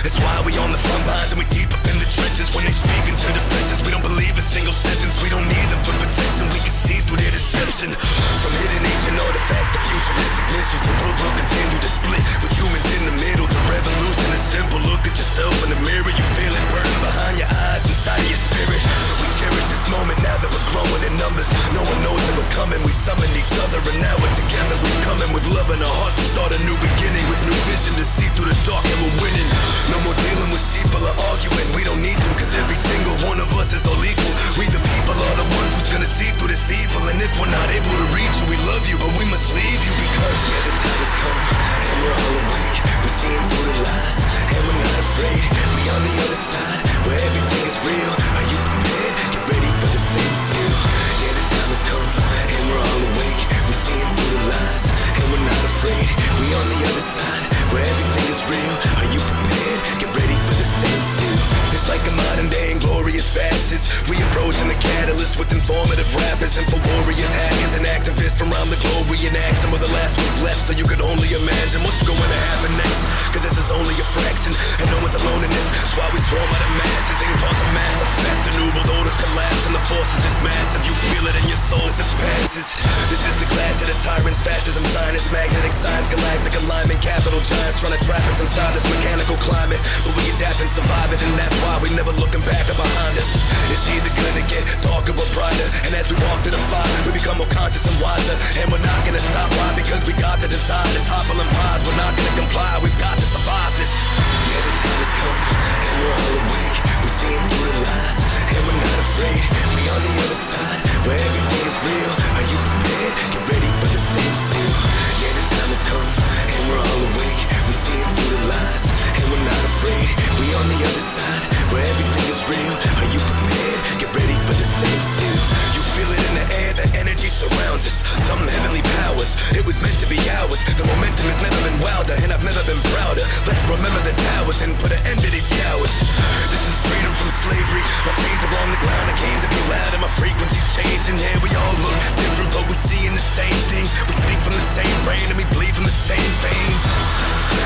That's why we on the front lines and we deep up in the trenches. When they speak into the presence, we don't believe a single sentence. We don't need them for protection, we can see through their deception. From hidden ancient artifacts to futuristic missiles, the world will continue to split with humans in the middle. The revolution is simple. Look at yourself in the mirror, you feel it burning behind your eyes, inside of your spirit. We cherish this moment now that we're growing in numbers. No one knows that we're coming. We summoned each other and now we're together. We've come in with love in our heart to start a new beginning, with new vision to see through the dark, and we're winning. No more dealing with sheeple or arguing. We don't need to, cause every single one of us is all equal. We the people are the ones who's gonna see through this evil. And if we're not able to reach you, we love you, but we must leave you. Because yeah, the time has come and we're all awake. We're seeing through the lies and we're not afraid. We on the other side where everything is real. Are you prepared? Get ready for the same seal. Yeah, the time has come and we're all awake. We're seeing through the lies and we're not afraid. We on the other side where everything is real. Are you prepared? Get ready for the same seal. It's like a modern day inglorious bastards. We approaching the catalyst with informative rappers and for warriors, hackers, and activists from around the globe. We enact some of the last ones left, so you can only imagine what's going to happen next. Cause this is only a fraction, and no one's alone in this. That's why we swarm by the masses and cause a mass effect. The new world orders collapse and the force is just massive. You feel it in your soul as it passes. This is the clash of the tyrants, fascism, Zionists, magnetic signs, galactic alignment, capital giants trying to trap us inside this mechanical climate. But we adapt and survive it, and that's why we never looking back or behind us. It's either gonna get darker or brighter, and as we walk through the fire, we become more conscious and wiser. And we're not gonna stop, why? Because we got the desire to topple empires. We're not gonna comply, we've got to survive this. Yeah, the time has come, and we're all awake. We're seeing through the lies, and we're not afraid. We on the other side, where everything is real. Are you prepared? Get ready for the same seal. Yeah, the time has come, and we're all awake. We're seeing through the lies, and we're not afraid. We on the other side, where everything is real. Are you prepared? Get ready for the same seal. You feel it in the air, the energy surrounds us. Some heavenly powers, it was meant to be ours. The momentum has never been wilder, and I've never been prouder. Let's remember the towers and put an end to these cowards. This is freedom from slavery. My chains are on the ground, I came to be loud, and my frequency's changing. Here we all look different, but we're seeing the same things. We speak from the same brain, and we bleed from the same veins.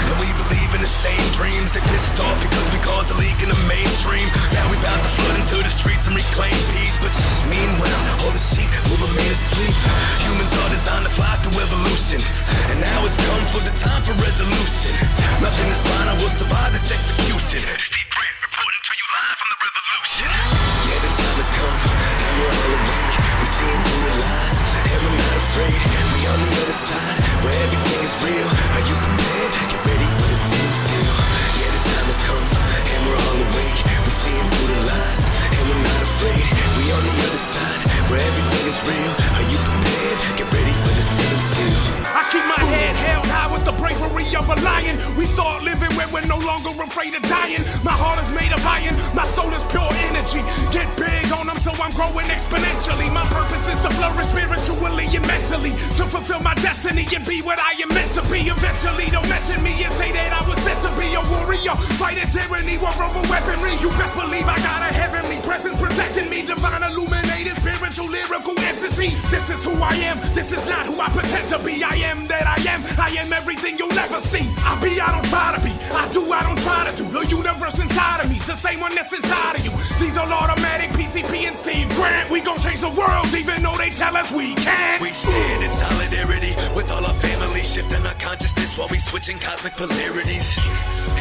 And we believe in the same dreams. They pissed off because we caused a leak in the mainstream. Now we bout to flood into the streets and reclaim peace. But meanwhile, all the sheep will remain asleep. Humans are designed to fly through evolution, and now it's come for the time for resolution. Nothing is final, we'll survive this execution. SteveGrant reporting to you live from the revolution. Yeah, the time has come, and we're all awake. We're seeing through the lies, and we're not afraid. We on the other side, where everything is real. Are you prepared? Get ready for the same seal. Yeah, the time has come, and we're all awake. We're seeing through the lies, and we're not afraid. We on the other side, where everything is real. Are you prepared? Get ready for the same seal. I keep my head held high with the bravery of a lion. We start living when we're no longer afraid of dying. My heart is made of iron, my soul is pure energy. Get big on them so I'm growing exponentially. My purpose is to flourish spiritually and mentally, to fulfill my destiny and be what I am meant to be. Eventually don't mention me and say that I was sent to be a warrior, fighting tyranny, war over weaponry. You best believe I got a heavenly presence protecting me. Divine illuminated spiritual lyrical entity. This is who I am, this is not who I pretend to be. I am that I am everything you'll never see. I be, I don't try to be, I do, I don't try to do. The universe inside of me's the same one that's inside of you. These are automatic PTP and SteveGrant. We gon' change the world even though they tell us we can't. We stand in solidarity with all our family, shifting our consciousness while we switching cosmic polarities.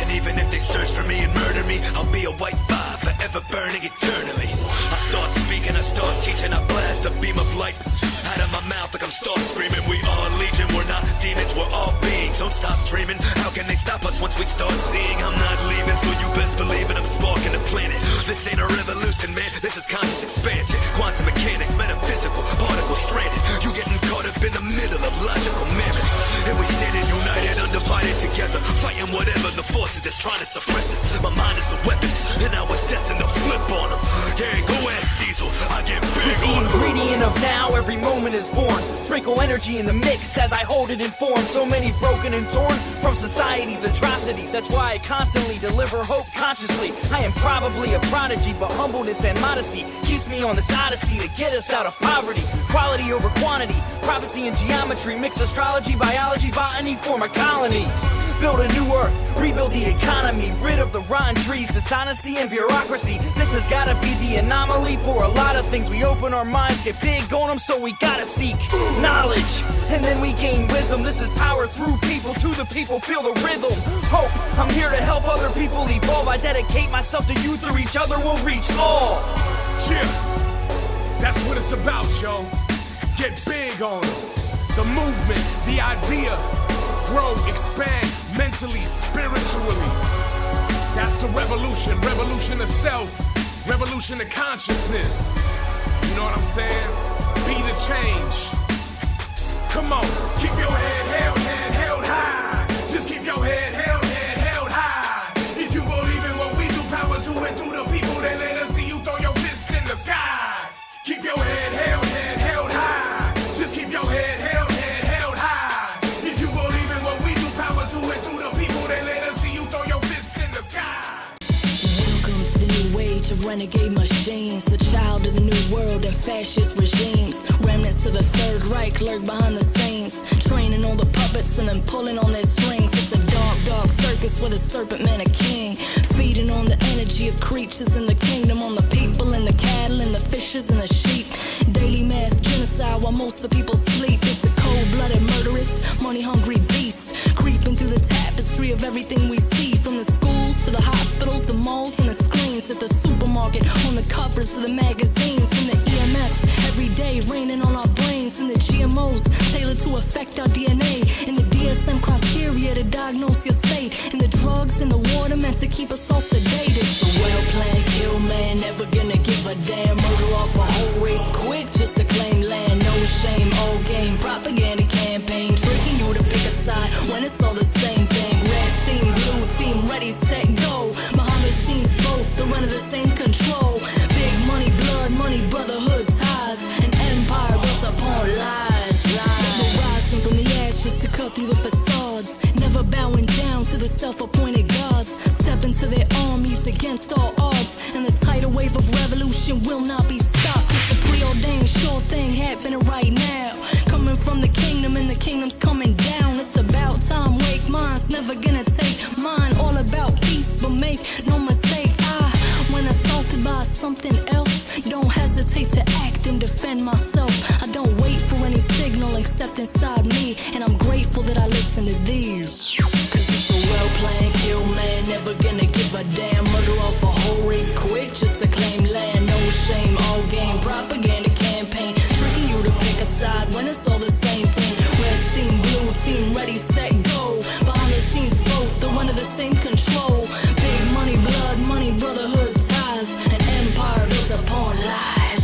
And even if they search for me and murder me, I'll be a white fire forever burning eternally. I start speaking, I start teaching, I blast a beam of light out of my mouth like I'm start screaming. We are legion, we're not demons, we're all beings. Don't stop dreaming, how can they stop us once we start seeing? I'm not leaving, so you best believe it, I'm sparking the planet. This ain't a revolution, man, this is conscious expansion. Quantum mechanics, metaphysical, particle stranded. You getting caught up in the middle of logical mammoths. And we standing united, undivided together, fighting whatever the forces that's trying to suppress us. My mind is a weapon, and I was destined to flip on them. Yeah, go ask Diesel, I get big on them. Ingredient of now, every moment is born. Sprinkle energy in the mix as I hold it in form. So many broken and torn from society's atrocities. That's why I constantly deliver hope consciously. I am probably a prodigy, but humbleness and modesty keeps me on this odyssey to get us out of poverty. Quality over quantity, prophecy and geometry, mix astrology, biology, botany, form a colony. build a new earth, rebuild the economy, rid of the rotten trees, dishonesty and bureaucracy. This has gotta be the anomaly for a lot of things. We open our minds, get big on them, so we gotta seek knowledge, and then we gain wisdom. This is power through people, to the people, feel the rhythm. Hope, I'm here to help other people evolve. I dedicate myself to you, through each other we'll reach all. Cheer, that's what it's about, yo. Get big on them. The movement, the idea, grow, expand, mentally, spiritually. That's the revolution, revolution of self, revolution of consciousness. You know what I'm saying? Be the change. Come on, keep your head held high. Just keep your head held high. If you believe in what we do, power to and through the people, then let us see you throw your fist in the sky. Keep your head held high. Just keep your head held high. If you believe in what we do, power to and through the people, then let us see you throw your fist in the sky. Welcome to the new age of renegade machines, the child of the new world and fascist regimes. Remnants of the Third Reich lurk behind the scenes, training all the puppets and then pulling on their strings. It's a dark circus with a serpent man a king, feeding on the energy of creatures in the kingdom, on the people and the cattle and the fishes and the sheep. Daily mass genocide while most of the people sleep. It's a cold-blooded, murderous, money-hungry beast, creeping through the tapestry of everything we see, from the schools to the hospitals, the malls and the screens at the supermarket, on the covers of the magazines, and the EMFs every day raining on our brains, and the GMOs tailored to affect our DNA, and the DSM criteria to diagnose your state, and the drugs in the water meant to keep us all sedated. So well-planned kill man, never gonna give a damn, murder off a whole race quick just to claim land. No shame, all game, propaganda campaign, tricking you to pick a side when it's all the same thing. Red team, blue team, ready, set, go. Behind the scenes both, they're under the same control. Big money, blood money, brotherhood ties, an empire built upon lies. Never rising from the ashes to cut through the facades, never bowing down to the self-appointed gods, step into their armies against all odds, and the tidal wave of revolution will not be stopped. It's a preordained sure thing happening right now, coming from the kingdom and the kingdom's coming down. It's about time, wake minds, never gonna take mine. All about peace, but make no mistake, when assaulted by something else, don't hesitate to act and defend myself. I don't wait for any signal except inside me, and I'm grateful that I listen to these. Cause it's a well-planned kill man, never gonna give a damn, murder off a whole race quick just to claim land. No shame, all game, propaganda campaign, tricking you to pick a side when it's all the same thing. Red team, blue team, ready, set, go. Behind the scenes both, they're under the same control. Big money, blood money, brotherhood ties, an empire built upon lies.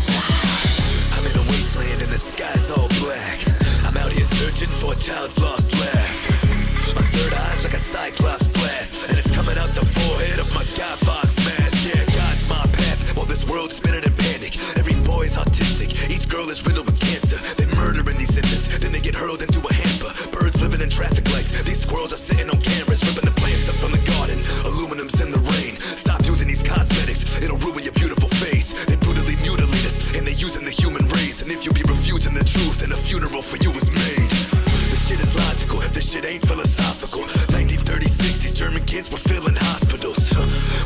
I'm in a wasteland and the sky's all black. I'm out here searching for a child's lost laugh. My third eye's like a cyclops blast, and it's coming out the forehead of my God Fox mask. Yeah, God's my path while this world's spinning in panic. Every boy's autistic, each girl is riddled with cancer. They murder in these infants, then they get hurled into a hamper. Birds living in traffic lights, these squirrels are sitting on cameras, ripping the plants up from the garden. Aluminum's in the rain. Stop using these cosmetics, it'll ruin your beautiful face. They brutally mutilate us, and they're using the human race. And if you be refusing the truth, then a funeral for you is made. This shit is logical, this shit ain't philosophical. 1936, these German kids were filling hospitals,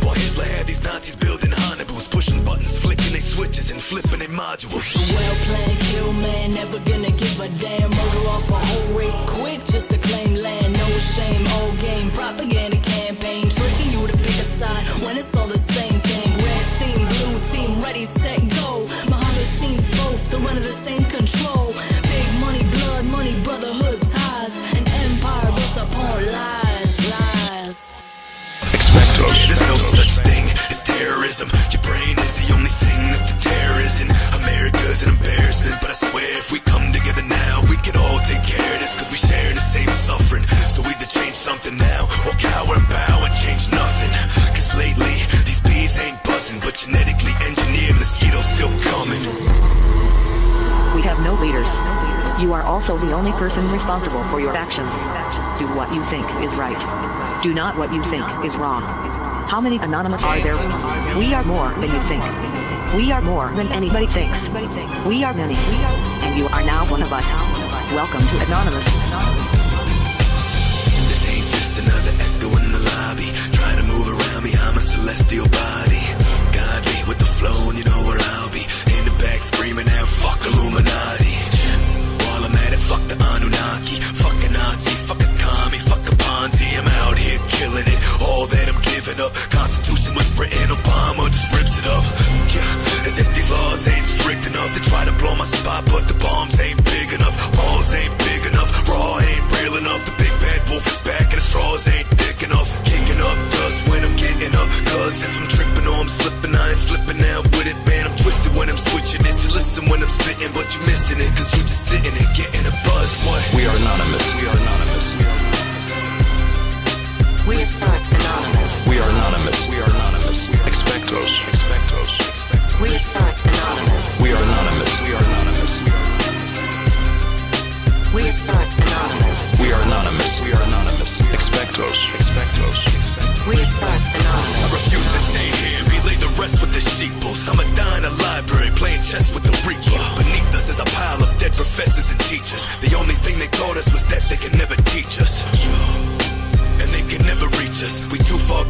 while Hitler had these Nazis building Hannibals, pushing buttons, flicking they switches and flipping they modules. It's a well-planned kill man, never gonna give a damn, murder off a whole race quick just to claim land. No shame, all game, propaganda campaign, tricking you to pick a side when it's all the same thing. Red team, blue team, ready, set, go. Behind the scenes both, they're under the same control. Big money, blood money, brotherhood ties, an empire built upon lies. There's no such thing as terrorism. Your brain is the only thing that the terror isn't. America's an embarrassment, but I swear if we come together now, we can all take care of this, cause we share the same suffering. So either change something now, or cower and bow and change nothing. Cause lately, these bees ain't buzzing, but genetically engineered mosquitoes still coming. We have no leaders. You are also the only person responsible for your actions. Do what you think is right. Do not what you think is wrong. How many anonymous are there? We are more than you think. We are more than anybody thinks. We are many. And you are now one of us. Welcome to Anonymous. This ain't just another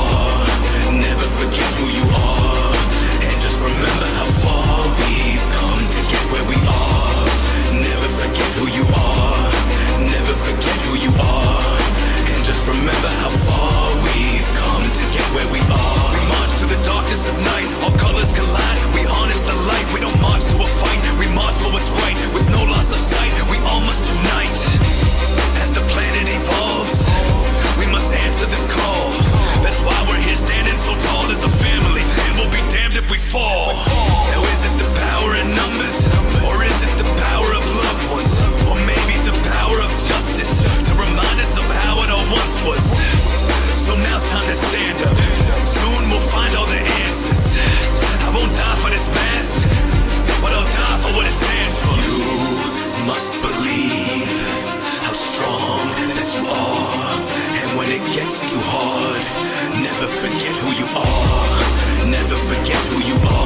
are. Never forget who you are. And just remember how far we've come to get where we are. Never forget who you are. Never forget who you are. And just remember how far we've come to get where we are. We march through the darkness of night. All colors collide. We harness the light. We don't march to a fight. We march for what's right. With no loss of sight. We all must unite. As the planet evolves, we must answer the call. That's why we're here standing so tall as a family. And we'll be damned if we fall. Now is it the power in numbers? Or is it the power of loved ones? Or maybe the power of justice to remind us of how it all once was. So now's time to stand up. Soon we'll find all the answers. I won't die for this mask, but I'll die for what it stands for. You must believe how strong that you are. And when it gets too hard, never forget who you are. Never forget who you are.